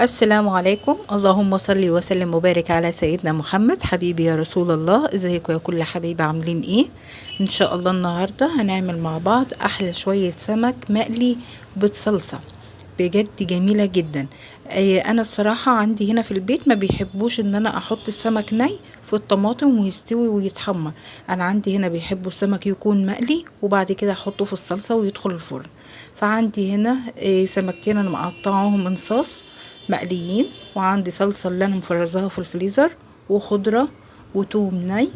السلام عليكم. اللهم صل وسلم وبارك على سيدنا محمد. حبيبي يا رسول الله، ازيكم يا كل حبايبي؟ عاملين ايه؟ ان شاء الله النهارده هنعمل مع بعض احلى شويه سمك مقلي بالصلصه، بجد جميله جدا. انا الصراحه عندي هنا في البيت ما بيحبوش ان انا احط السمك ني في الطماطم ويستوي ويتحمر. انا عندي هنا بيحبوا السمك يكون مقلي وبعد كده احطه في الصلصه ويدخل الفرن. فعندي هنا سمكتين انا مقطعاهم من صاص مقليين، وعندي صلصة اللي انا مفرزاها في الفريزر، وخضرة وتوم ني،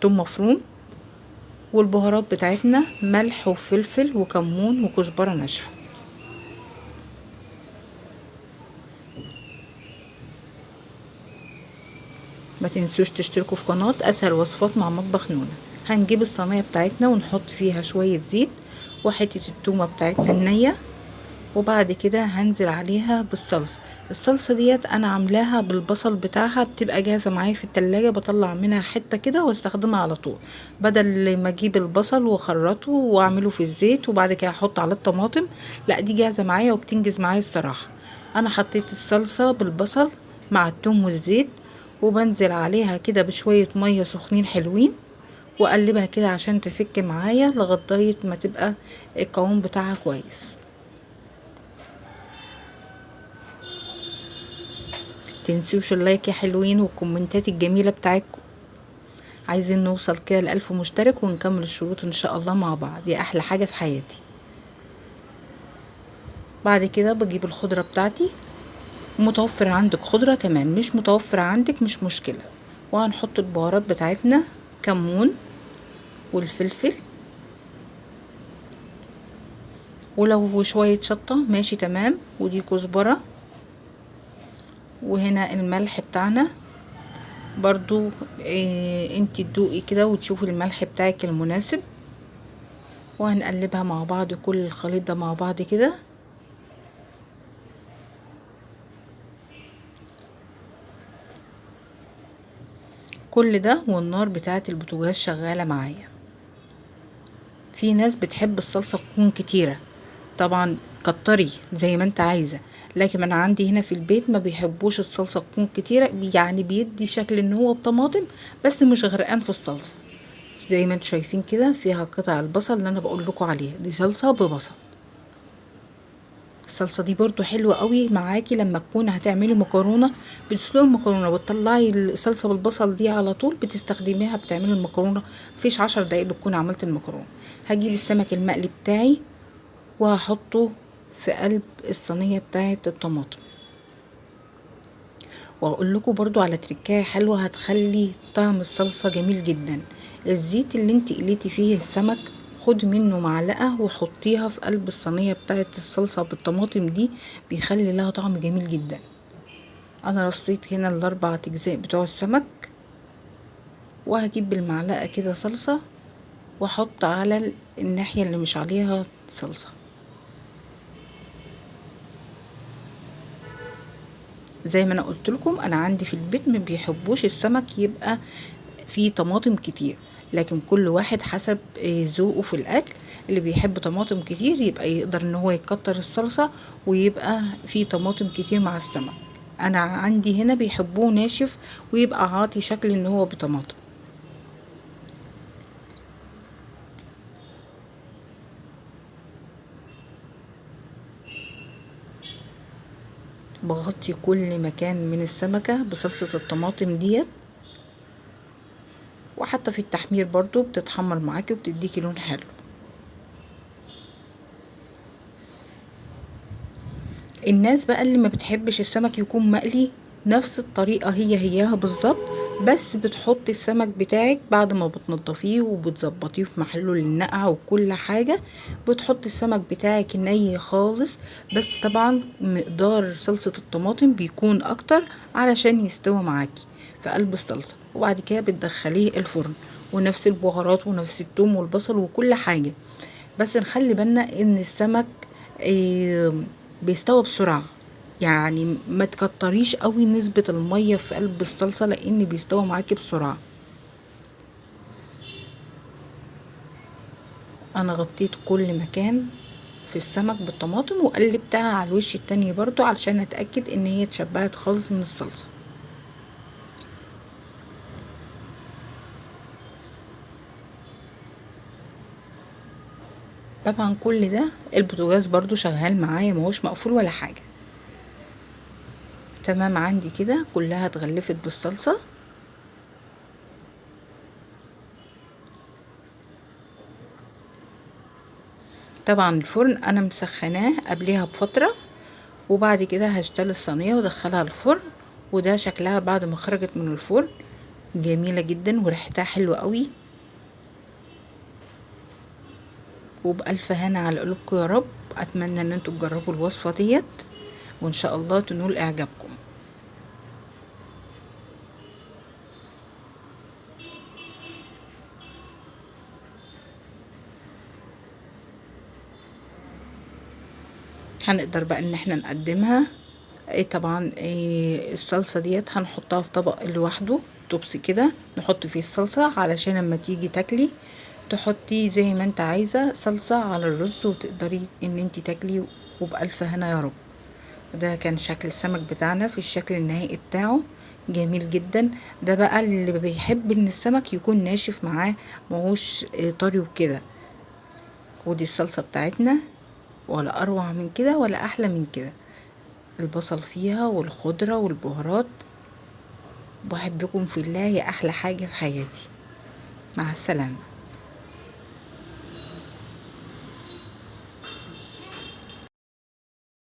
توم مفروم، والبهارات بتاعتنا ملح وفلفل وكمون وكزبرة ناشفة. ما تنسوش تشتركوا في قناة اسهل وصفات مع مطبخ نونا. هنجيب الصينية بتاعتنا ونحط فيها شوية زيت وحتة التومة بتاعتنا النية، وبعد كده هنزل عليها بالصلصة. الصلصة ديت انا عاملاها بالبصل بتاعها، بتبقى جاهزة معايا في التلاجة، بطلع منها حتة كده واستخدمها على طول، بدل ما اجيب البصل واخرطه واعمله في الزيت وبعد كده احط على الطماطم. لا، دي جاهزة معايا وبتنجز معايا الصراحة. انا حطيت الصلصة بالبصل مع التوم والزيت، وبنزل عليها كده بشوية مية سخنين حلوين، واقلبها كده عشان تفك معايا لغاية ما تبقى القوام بتاعها كويس. تنسوش اللايك يا حلوين والكومنتات الجميلة بتاعتكم. عايزين نوصل كده ل1000 مشترك ونكمل الشروط ان شاء الله مع بعض، دي احلى حاجة في حياتي. بعد كده بجيب الخضرة بتاعتي، متوفر عندك خضرة تمام، مش متوفر عندك مش مشكلة. وهنحط البهارات بتاعتنا، كمون والفلفل، ولو شوية شطة ماشي تمام، ودي كزبرة، وهنا الملح بتاعنا برضو. انتي تدوقي كده وتشوفي الملح بتاعك المناسب، وهنقلبها مع بعض كل الخليط ده مع بعض كده. كل ده والنار بتاعه البوتاجاز شغاله معايا. في ناس بتحب الصلصه تكون كتيره، طبعا كتري زي ما انت عايزه، لكن انا عندي هنا في البيت ما بيحبوش الصلصه تكون كتيره، يعني بيدي شكل ان هو بطماطم بس مش غرقان في الصلصه. زي ما انتوا شايفين كده فيها قطع البصل اللي انا بقول لكم عليها، دي صلصه ببصل. الصلصه دي برضو حلوه قوي معاكي لما تكون هتعملي مكرونه، بتسلقي المكرونه وتطلعي الصلصه بالبصل دي على طول بتستخدميها بتعملي المكرونه، مفيش 10 دقايق بتكون عملت المكرونه. هجيب السمك المقلي بتاعي وهحطه في قلب الصينيه بتاعه الطماطم. واقول لكم برضو على تركايه حلوه هتخلي طعم الصلصه جميل جدا. الزيت اللي انت قليتي فيه السمك، خد منه معلقه وحطيها في قلب الصينيه بتاعه الصلصه بالطماطم دي، بيخلي لها طعم جميل جدا. انا رصيت هنا ال4 اجزاء بتوع السمك، وهجيب بالمعلقه كده صلصه واحط على الناحيه اللي مش عليها صلصه. زي ما انا قلت لكم، انا عندي في البيت ما بيحبوش السمك يبقى فيه طماطم كتير، لكن كل واحد حسب ذوقه في الاكل. اللي بيحب طماطم كتير يبقى يقدر ان هو يكتر الصلصة ويبقى فيه طماطم كتير مع السمك. انا عندي هنا بيحبوه ناشف ويبقى عاطي شكل ان هو بطماطم. بغطي كل مكان من السمكة بصلصة الطماطم ديت، وحتى في التحمير برضو بتتحمر معاكي وبتديكي لون حلو. الناس بقى اللي ما بتحبش السمك يكون مقلي، نفس الطريقة هياها بالظبط، بس بتحطي السمك بتاعك بعد ما بتنضفيه وبتظبطيه في محله للنقع وكل حاجة، بتحطي السمك بتاعك ني خالص، بس طبعا مقدار صلصة الطماطم بيكون اكتر علشان يستوي معاكي في قلب الصلصة، وبعد كده بتدخليه الفرن، ونفس البهارات ونفس الثوم والبصل وكل حاجة. بس نخلي بالنا ان السمك بيستوى بسرعة، يعني ما تكتريش قوي نسبة المية في قلب الصلصة لان بيستوى معاكي بسرعة. انا غطيت كل مكان في السمك بالطماطم وقلبتها على الوش التاني برضو علشان اتأكد ان هي اتشبعت خالص من الصلصة. طبعا كل ده البوتاجاز برضو شغال معايا، ماهوش مقفول ولا حاجة. تمام، عندي كده كلها اتغلفت بالصلصة. طبعا الفرن انا مسخناه قبلها بفترة، وبعد كده هشتري الصينية وادخلها الفرن. وده شكلها بعد ما خرجت من الفرن، جميلة جدا وريحتها حلوة قوي. وبألف هنا على قلوبكم يا رب. اتمنى ان انتوا تجربوا الوصفة ديت وان شاء الله تنول اعجابكم. هنقدر بقى ان احنا نقدمها. طبعا الصلصة ديت هنحطها في طبق لوحده طبس كده، نحط فيه الصلصة علشان لما تيجي تاكلي تحطي زي ما انت عايزة صلصة على الرز وتقدري ان انت تاكلي. وبألف هنا يا رب. ده كان شكل السمك بتاعنا في الشكل النهائي بتاعه، جميل جدا. ده بقى اللي بيحب ان السمك يكون ناشف معاه، ماهوش طري وكده. ودي الصلصة بتاعتنا، ولا اروع من كده ولا احلى من كده. البصل فيها والخضرة والبهارات. بحبكم في الله يا احلى حاجة في حياتي. مع السلامة.